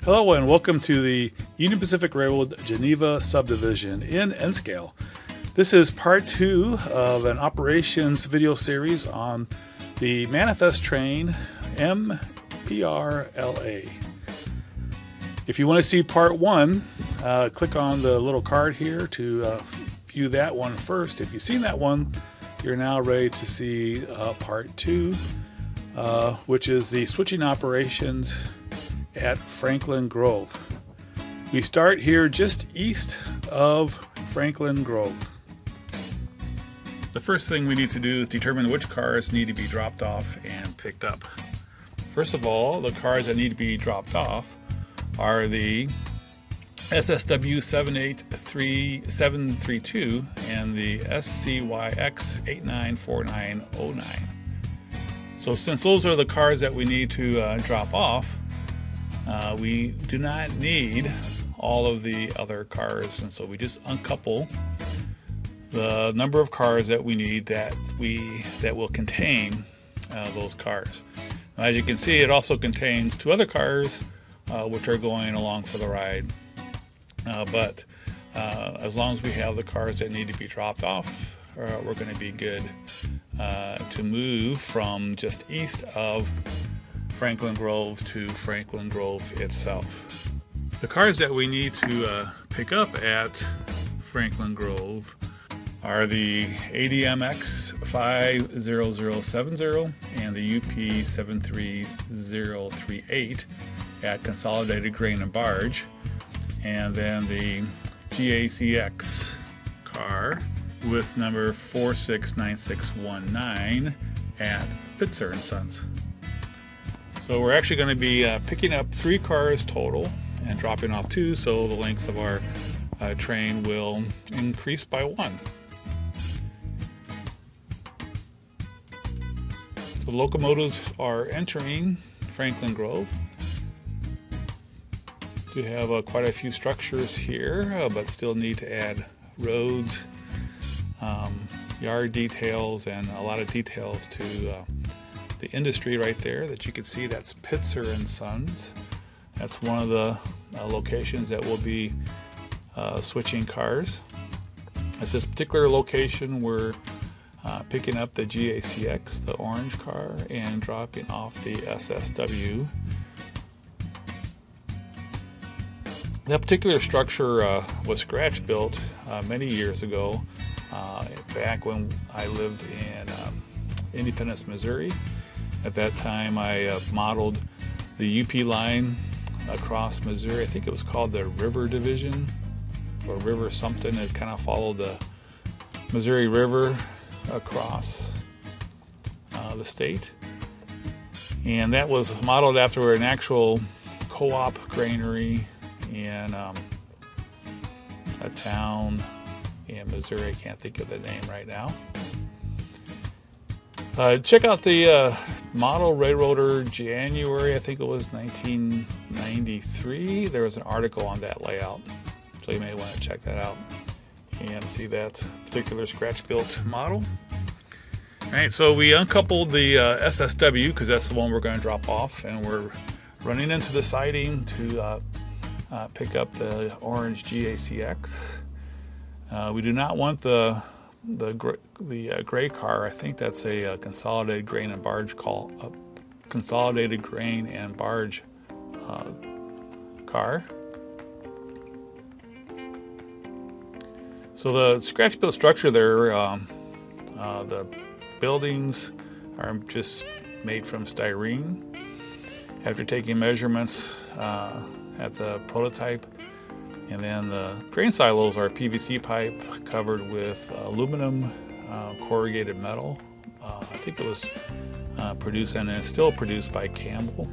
Hello and welcome to the Union Pacific Railroad Geneva Subdivision in N-Scale. This is part 2 of an operations video series on the manifest train MPRLA. If you want to see part 1, click on the little card here to view that one first. If you've seen that one, you're now ready to see part 2, which is the switching operations at Franklin Grove. We start here just east of Franklin Grove. The first thing we need to do is determine which cars need to be dropped off and picked up. First of all, the cars that need to be dropped off are the SSW 783732 and the SCYX 894909. So since those are the cars that we need to drop off, we do not need all of the other cars, and so we just uncouple the number of cars that we need that will contain those cars. Now, as you can see, it also contains 2 other cars which are going along for the ride. But as long as we have the cars that need to be dropped off, we're going to be good to move from just east of Franklin Grove to Franklin Grove itself. The cars that we need to pick up at Franklin Grove are the ADMX 50070 and the UP 73038 at Consolidated Grain and Barge, and then the GACX car with number 469619 at Pitzer & Sons. So we're actually going to be picking up 3 cars total and dropping off 2, so the length of our train will increase by 1. The locomotives are entering Franklin Grove. We have quite a few structures here, but still need to add roads, yard details, and a lot of details to the industry right there that you can see. That's Pitzer & Sons. That's one of the locations that will be switching cars. At this particular location, we're picking up the GACX, the orange car, and dropping off the SSW. That particular structure was scratch built many years ago, back when I lived in Independence, Missouri. At that time, I modeled the UP line across Missouri. I think it was called the River Division, or River something. It kind of followed the Missouri River across the state. And that was modeled after an actual co-op granary in a town in Missouri. I can't think of the name right now. Check out the Model Railroader January, I think it was 1993. There was an article on that layout, so you may want to check that out and see that particular scratch-built model. All right, so we uncoupled the SSW because that's the one we're going to drop off, and we're running into the siding to pick up the orange GACX. We do not want the gray car. I think that's a Consolidated Grain and Barge Consolidated Grain and Barge car. So the scratch-built structure there, the buildings are just made from styrene. After taking measurements at the prototype, and then the grain silos are PVC pipe covered with aluminum corrugated metal. I think it was produced and is still produced by Campbell.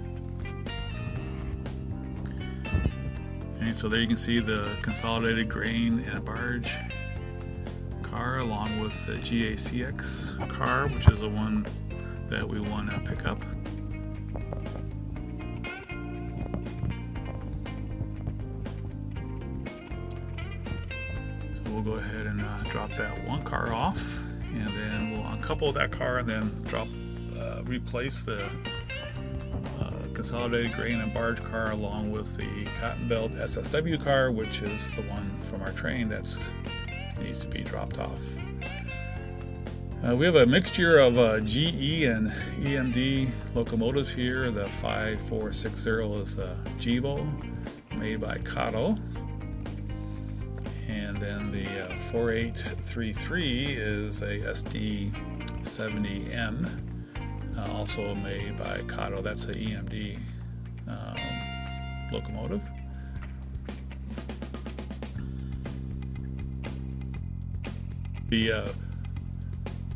And so there you can see the Consolidated Grain and Barge car along with the GACX car, which is the one that we want to pick up. We'll go ahead and drop that one car off, and then we'll uncouple that car and then replace the consolidated grain and barge car along with the cotton belt SSW car, which is the one from our train that needs to be dropped off. We have a mixture of GE and EMD locomotives here. The 5460 is a GEVO made by Kato. And then the 4833 is a SD70M, also made by Kato. That's an EMD locomotive. The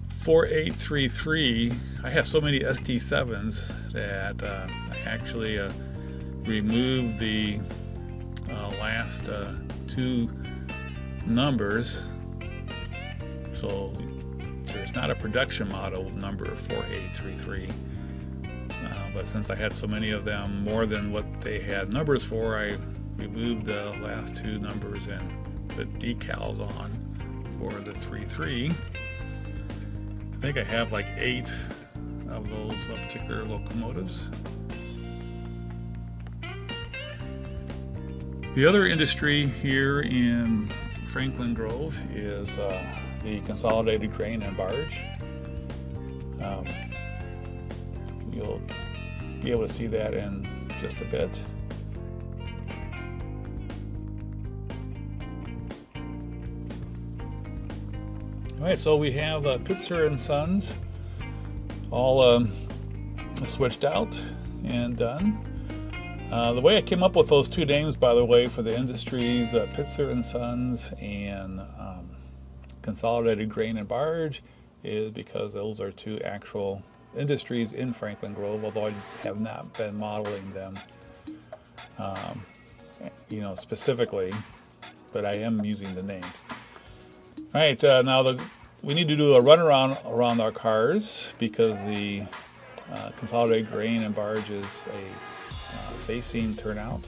4833, I have so many SD7s that I actually removed the last two numbers, so there's not a production model number 4833, but since I had so many of them, more than what they had numbers for, I removed the last two numbers and put decals on for the 33. I think I have like 8 of those particular locomotives. The other industry here in Franklin Grove is the consolidated grain and barge. You'll be able to see that in just a bit. All right, so we have Pitzer and Sons all switched out and done. The way I came up with those two names, by the way, for the industries, Pitzer and Sons and Consolidated Grain and Barge, is because those are two actual industries in Franklin Grove, although I have not been modeling them, specifically, but I am using the names. All right, now we need to do a runaround around our cars because the Consolidated Grain and Barge is a facing turnout.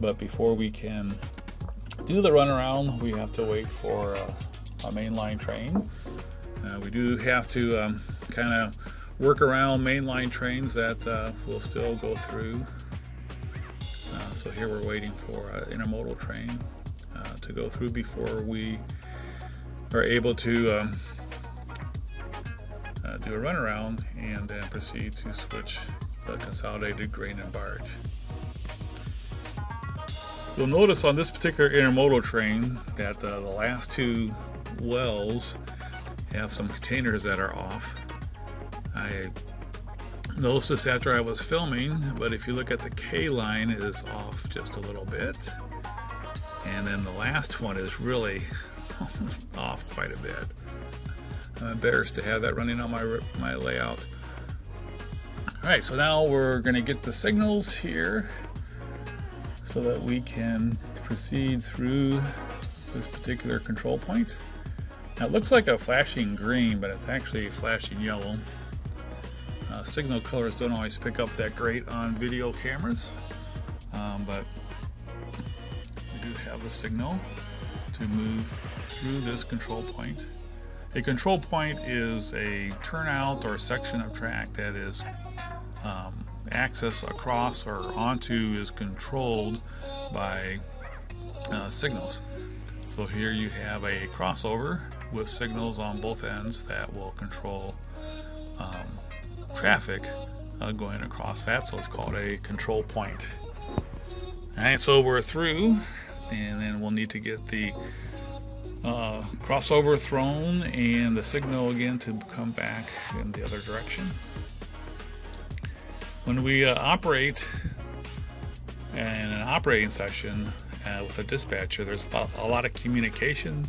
But before we can do the runaround, we have to wait for a mainline train. We do have to kind of work around mainline trains that will still go through. So here we're waiting for an intermodal train to go through before we are able to do a runaround and then proceed to switch the consolidated grain and barge. You'll notice on this particular intermodal train that the last two wells have some containers that are off. I noticed this after I was filming, but if you look at the K line, it is off just a little bit. And then the last one is really off quite a bit. I'm embarrassed to have that running on my layout. All right, so now we're going to get the signals here so that we can proceed through this particular control point. Now it looks like a flashing green, but it's actually flashing yellow. Signal colors don't always pick up that great on video cameras, but we do have the signal to move through this control point. A control point is a turnout or section of track that is access across or onto is controlled by signals. So here you have a crossover with signals on both ends that will control traffic going across that, so it's called a control point. Alright, so we're through, and then we'll need to get the crossover thrown and the signal again to come back in the other direction. When we operate in an operating session with a dispatcher, there's a lot of communication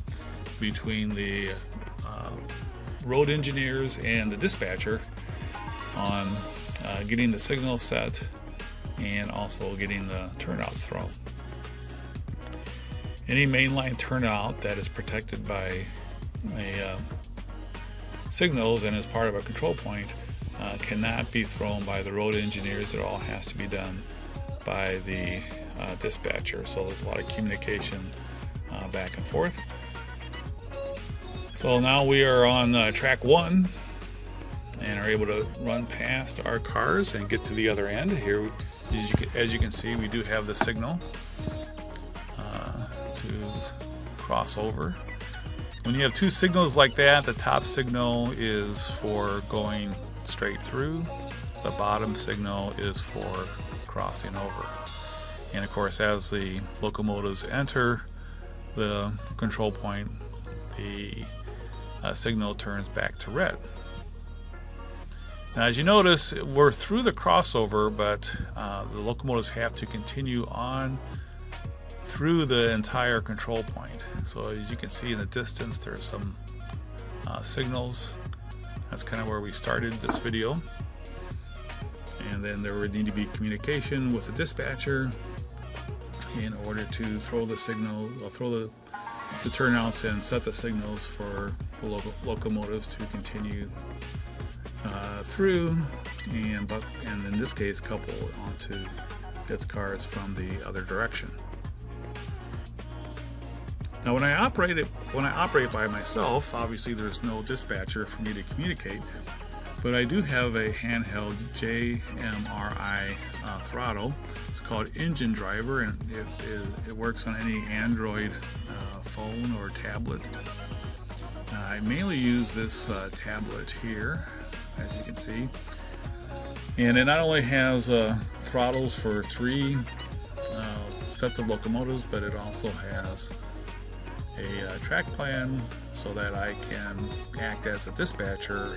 between the road engineers and the dispatcher on getting the signal set and also getting the turnouts thrown. Any mainline turnout that is protected by signals and is part of a control point cannot be thrown by the road engineers. It all has to be done by the dispatcher. So there's a lot of communication back and forth. So now we are on track 1, and are able to run past our cars and get to the other end. Here, as you can see, we do have the signal to cross over. When you have two signals like that, the top signal is for going straight through, the bottom signal is for crossing over. And of course, as the locomotives enter the control point, the signal turns back to red. Now, as you notice, we're through the crossover, but the locomotives have to continue on through the entire control point. So as you can see in the distance, there's some signals. That's kind of where we started this video. And then there would need to be communication with the dispatcher in order to throw the signal, throw the turnouts and set the signals for the locomotives to continue through, and in this case couple onto its cars from the other direction. Now when I operate by myself, obviously there's no dispatcher for me to communicate, but I do have a handheld JMRI throttle. It's called Engine Driver, and it works on any Android phone or tablet. I mainly use this tablet here, as you can see, and it not only has throttles for 3 sets of locomotives, but it also has a track plan so that I can act as a dispatcher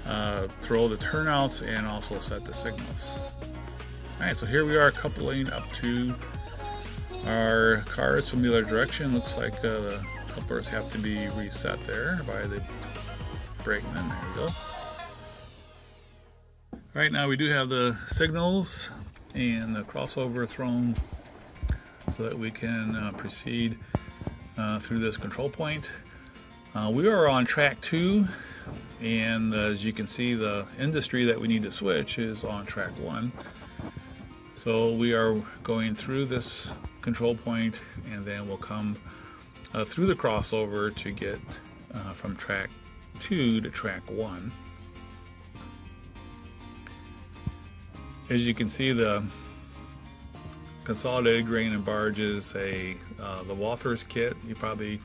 and throw the turnouts and also set the signals. Alright, so here we are coupling up to our cars from the other direction. Looks like the couplers have to be reset there by the brakeman. There we go. Right now we do have the signals and the crossover thrown so that we can proceed through this control point. We are on track 2, and as you can see, the industry that we need to switch is on track 1. So we are going through this control point, and then we'll come through the crossover to get from track 2 to track 1. As you can see, the consolidated grain and barge is the Walthers kit. You probably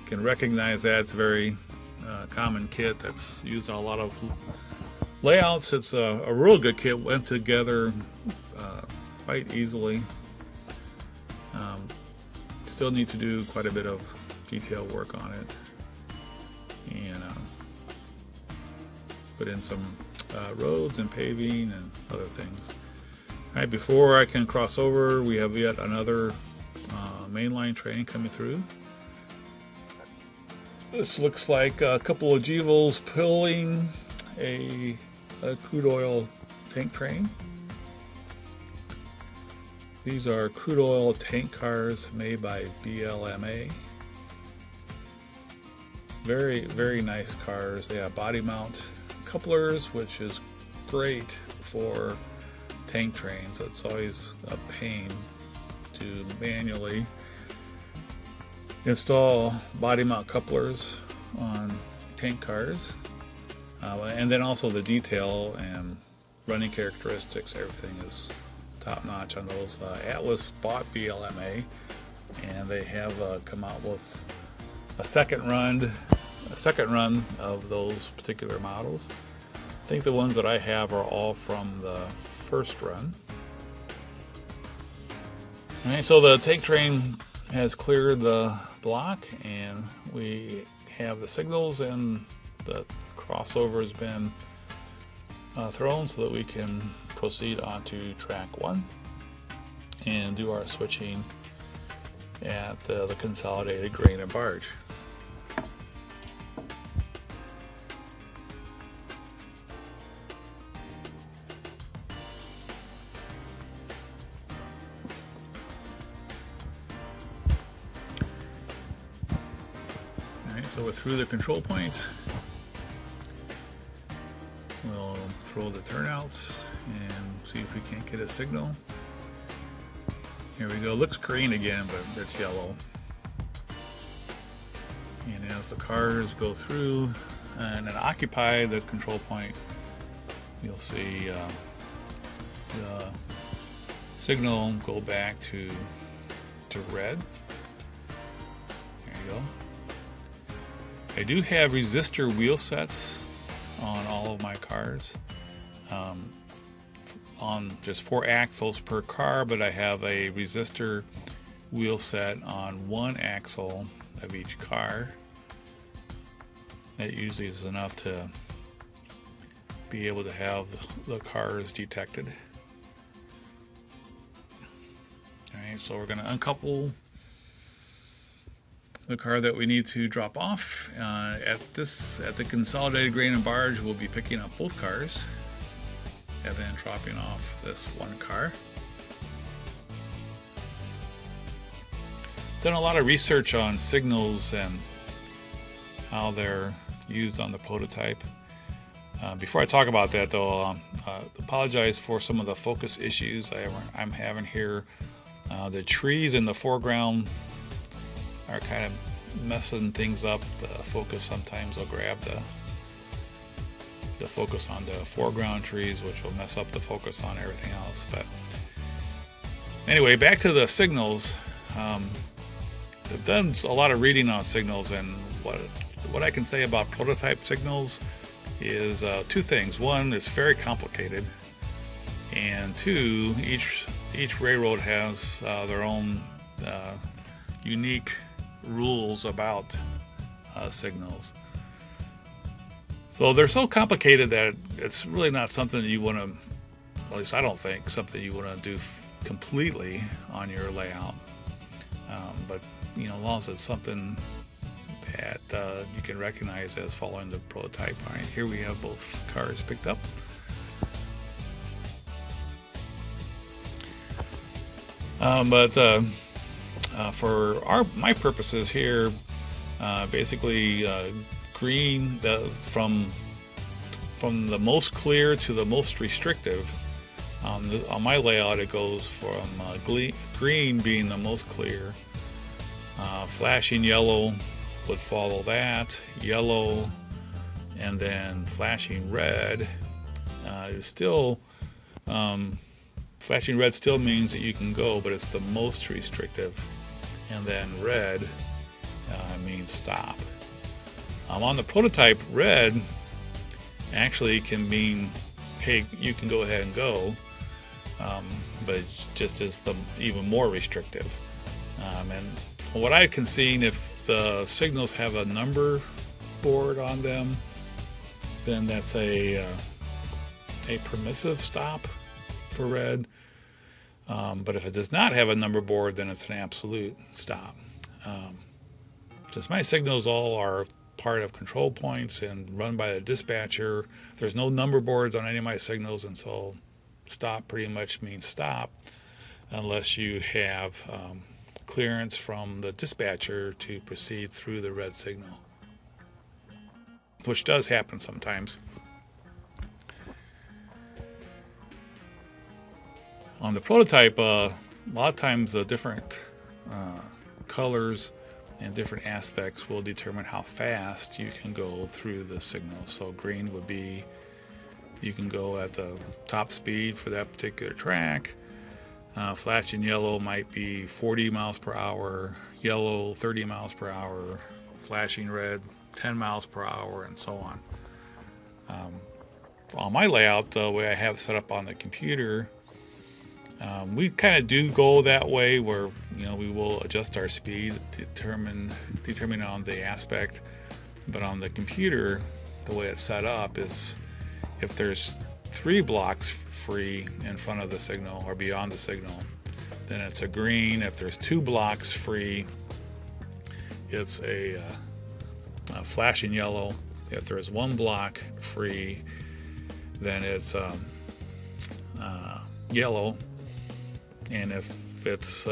can recognize that. It's a very common kit that's used on a lot of layouts. It's a real good kit, went together quite easily. Still need to do quite a bit of detail work on it, and put in some roads and paving and other things. All right, before I can cross over, we have yet another mainline train coming through. This looks like a couple of Gevils pulling a crude oil tank train. These are crude oil tank cars made by BLMA. Very, very nice cars. They have body mount couplers, which is great for tank trains. It's always a pain to manually install body mount couplers on tank cars, and then also the detail and running characteristics, everything is top notch on those. Atlas bought BLMA, and they have come out with a second run of those particular models. I think the ones that I have are all from the first run. Alright, so the tank train has cleared the block, and we have the signals, and the crossover has been thrown so that we can proceed onto track 1 and do our switching at the consolidated grain and barge. So we're through the control point. We'll throw the turnouts and see if we can't get a signal. Here we go. Looks green again, but it's yellow. And as the cars go through, and then occupy the control point, you'll see the signal go back to red. There you go. I do have resistor wheel sets on all of my cars. There's 4 axles per car, but I have a resistor wheel set on 1 axle of each car. That usually is enough to be able to have the cars detected. Alright, so we're going to uncouple the car that we need to drop off. At the consolidated grain and barge, we'll be picking up both cars and then dropping off this one car. Done a lot of research on signals and how they're used on the prototype. Before I talk about that though, apologize for some of the focus issues I'm having here. The trees in the foreground are kind of messing things up. The focus sometimes will grab the focus on the foreground trees, which will mess up the focus on everything else. But anyway, back to the signals. I've done a lot of reading on signals, and what I can say about prototype signals is 2 things. One, it's very complicated, and 2, each railroad has their own unique rules about signals. So they're so complicated that it's really not something that you want to, at least I don't think, something you want to do completely on your layout. But you know, as long as it's something that you can recognize as following the prototype. All right, here we have both cars picked up. For my purposes here, basically green, from the most clear to the most restrictive. On my layout, it goes from green being the most clear, flashing yellow would follow that, yellow, and then flashing red is still. Flashing red still means that you can go, but it's the most restrictive. And then red means stop. On the prototype, red actually can mean, hey, you can go ahead and go, but it just is even more restrictive. And from what I can see, if the signals have a number board on them, then that's a permissive stop for red. But if it does not have a number board, then it's an absolute stop. Since my signals all are part of control points and run by the dispatcher, there's no number boards on any of my signals, and so stop pretty much means stop unless you have clearance from the dispatcher to proceed through the red signal, which does happen sometimes. On the prototype, a lot of times the different colors and different aspects will determine how fast you can go through the signal. So green would be, you can go at the top speed for that particular track. Flashing yellow might be 40 miles per hour, yellow 30 miles per hour, flashing red 10 miles per hour, and so on. On my layout, the way I have it set up on the computer, we kind of do go that way, where we will adjust our speed determine on the aspect. But on the computer, the way it's set up is if there's 3 blocks free in front of the signal or beyond the signal, then it's a green. If there's 2 blocks free, it's a flashing yellow. If there's 1 block free, then it's yellow. And if it's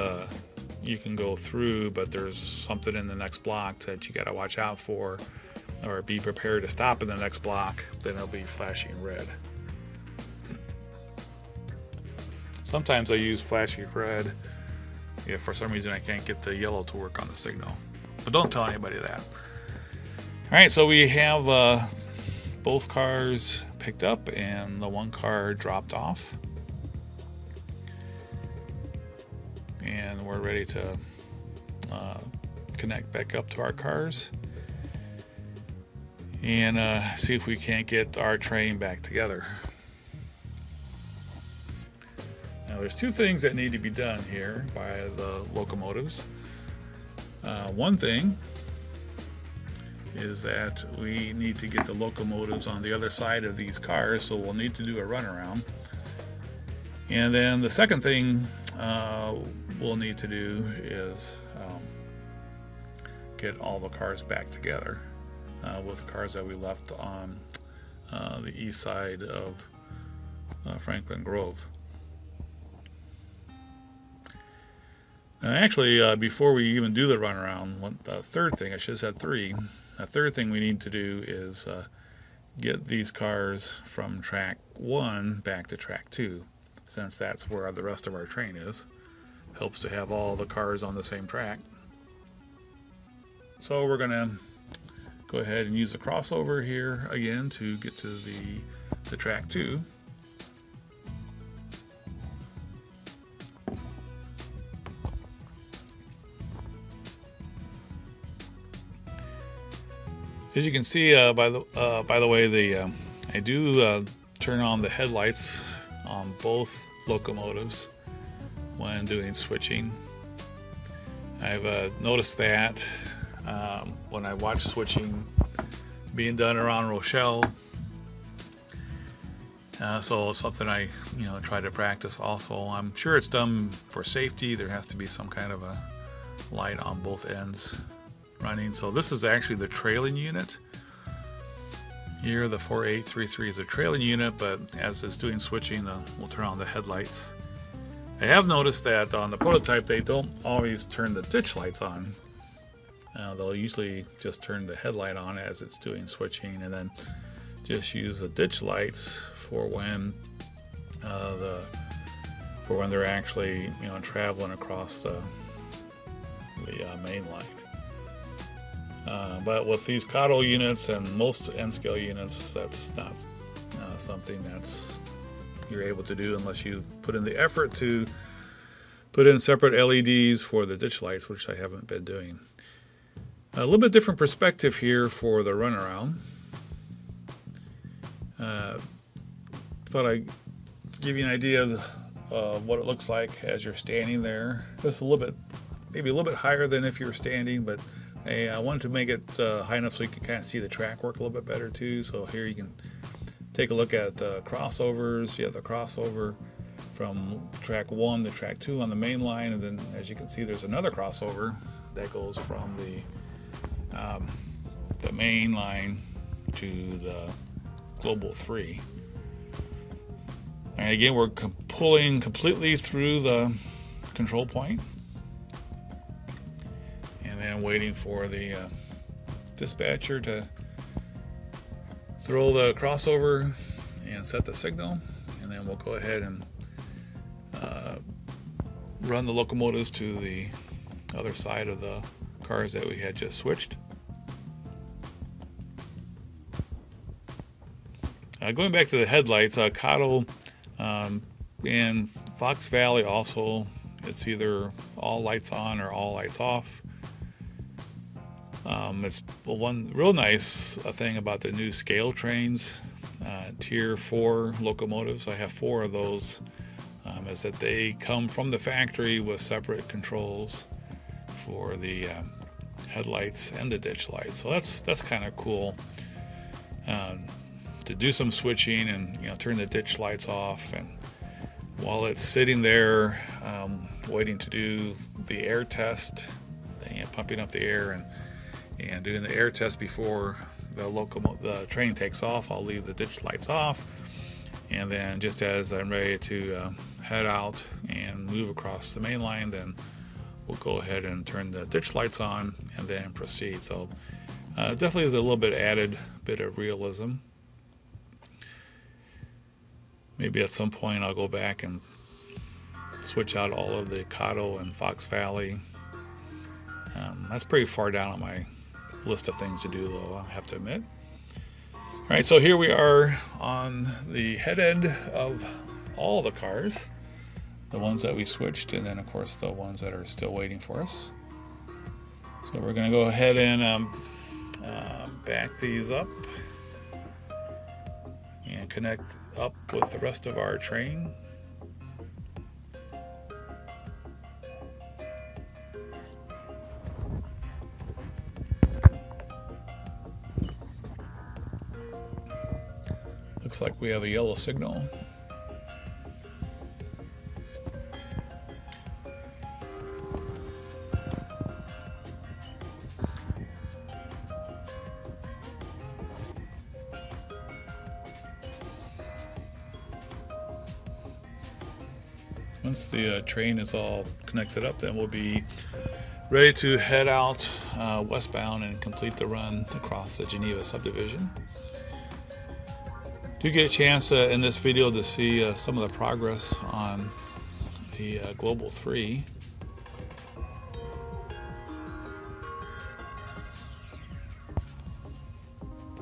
you can go through, but there's something in the next block that you got to watch out for, or be prepared to stop in the next block, then it'll be flashing red. Sometimes I use flashing red if for some reason I can't get the yellow to work on the signal, but don't tell anybody that. All right, so we have both cars picked up and the one car dropped off. And we're ready to connect back up to our cars and see if we can't get our train back together. Now there's two things that need to be done here by the locomotives. One thing is that we need to get the locomotives on the other side of these cars, so we'll need to do a runaround. And then the second thing we'll need to do is get all the cars back together with the cars that we left on the east side of Franklin Grove. Actually, before we even do the runaround, the third thing, I should have said three, the third thing we need to do is get these cars from track 1 back to track 2, since that's where the rest of our train is. Helps to have all the cars on the same track. So we're going to go ahead and use the crossover here again to get to the track 2. As you can see, by the way, I do turn on the headlights on both locomotives when doing switching. I've noticed that when I watch switching being done around Rochelle, so it's something I try to practice also. I'm sure it's done for safety. There has to be some kind of a light on both ends running. So this is actually the trailing unit. Here the 4833 is a trailing unit, but as it's doing switching, we'll turn on the headlights. I have noticed that on the prototype they don't always turn the ditch lights on. They'll usually just turn the headlight on as it's doing switching, and then just use the ditch lights for when they're actually traveling across the main line. But with these Cotto units and most N-scale units, that's not something that's you're able to do unless you put in the effort to put in separate LEDs for the ditch lights, which I haven't been doing. A little bit different perspective here for the runaround. Thought I'd give you an idea of what it looks like as you're standing there. Just a little bit, maybe a little bit higher than if you were standing, but I wanted to make it high enough so you can kind of see the track work a little bit better too. So here you can take a look at the crossovers. You have the crossover from track 1 to track 2 on the main line, and then as you can see there's another crossover that goes from the main line to the Global 3. And again, we're pulling completely through the control point. And then waiting for the dispatcher to throw the crossover and set the signal, and then we'll go ahead and run the locomotives to the other side of the cars that we had just switched. Going back to the headlights, Cotto and Fox Valley also, it's either all lights on or all lights off. It's one real nice thing about the new scale trains, Tier 4 locomotives. I have 4 of those, is that they come from the factory with separate controls for the headlights and the ditch lights. So that's kind of cool to do some switching and turn the ditch lights off, and while it's sitting there waiting to do the air test, pumping up the air and doing the air test before the train takes off, I'll leave the ditch lights off, and then just as I'm ready to head out and move across the main line, then we'll go ahead and turn the ditch lights on and then proceed. So definitely is a little bit added bit of realism. Maybe at some point I'll go back and switch out all of the Cotto and Fox Valley. That's pretty far down on my list of things to do, though, I have to admit. All right, so here we are on the head end of all the cars, the ones that we switched, and then of course the ones that are still waiting for us. So we're going to go ahead and back these up and connect up with the rest of our train. Looks like we have a yellow signal. Once the train is all connected up, then we'll be ready to head out westbound and complete the run across the Geneva Subdivision. Do get a chance in this video to see some of the progress on the Global 3.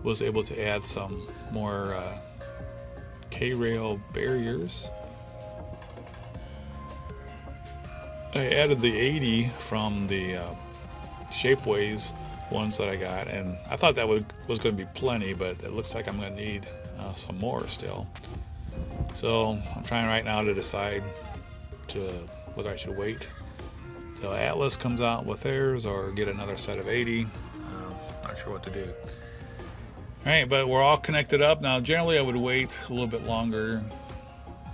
Was able to add some more K-rail barriers. I added the 80 from the Shapeways ones that I got, and I thought that was going to be plenty, but it looks like I'm going to need some more still. So I'm trying right now to decide whether I should wait till Atlas comes out with theirs or get another set of 80. Not sure what to do. All right, but we're all connected up now. Generally I would wait a little bit longer,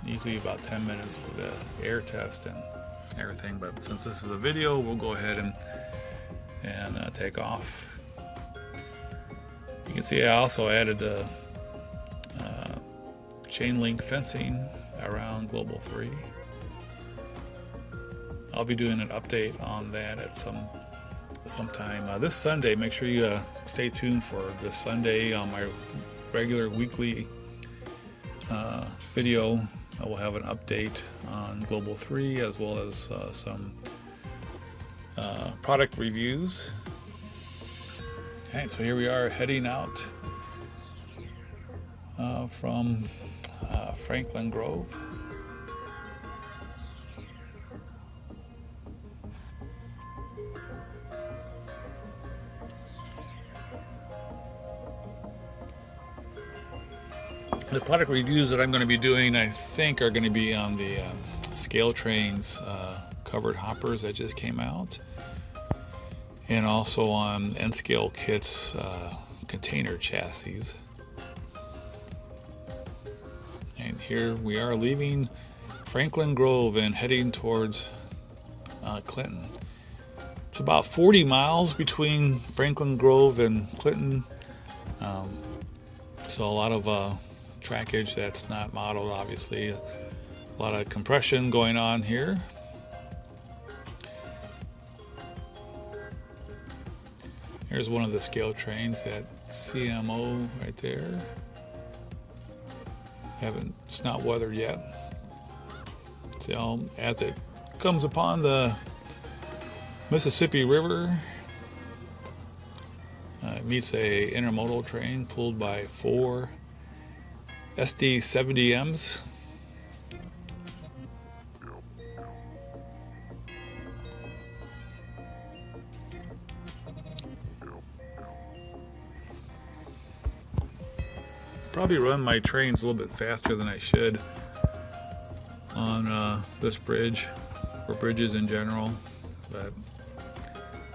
usually about 10 minutes for the air test and everything, but since this is a video, we'll go ahead and take off. You can see I also added the chain link fencing around Global 3. I'll be doing an update on that at some time this Sunday. Make sure you stay tuned for this Sunday on my regular weekly video. I will have an update on Global 3 as well as some product reviews. Alright, so here we are heading out from Franklin Grove. The product reviews that I'm going to be doing, I think, are going to be on the Scale Trains covered hoppers that just came out, and also on N-Scale Kit's container chassis. And here we are leaving Franklin Grove and heading towards Clinton. It's about 40 miles between Franklin Grove and Clinton, so a lot of trackage that's not modeled, obviously. A lot of compression going on here. Here's one of the scale trains, that CMO right there. It's not weathered yet. So as it comes upon the Mississippi River, it meets a intermodal train pulled by 4 SD70Ms. Probably run my trains a little bit faster than I should on this bridge, or bridges in general, but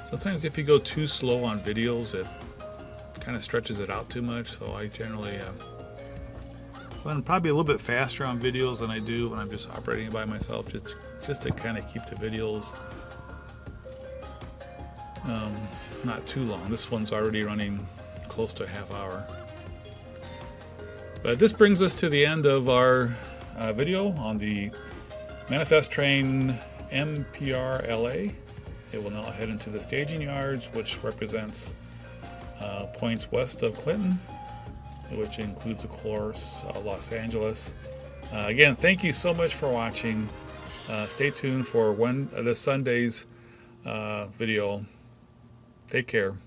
sometimes if you go too slow on videos, it kind of stretches it out too much. So I generally run probably a little bit faster on videos than I do when I'm just operating by myself, just to kind of keep the videos not too long. This one's already running close to a half hour. But this brings us to the end of our video on the Manifest Train MPRLA. It will now head into the staging yards, which represents points west of Clinton, which includes, of course, Los Angeles. Again, thank you so much for watching. Stay tuned for this Sunday's video. Take care.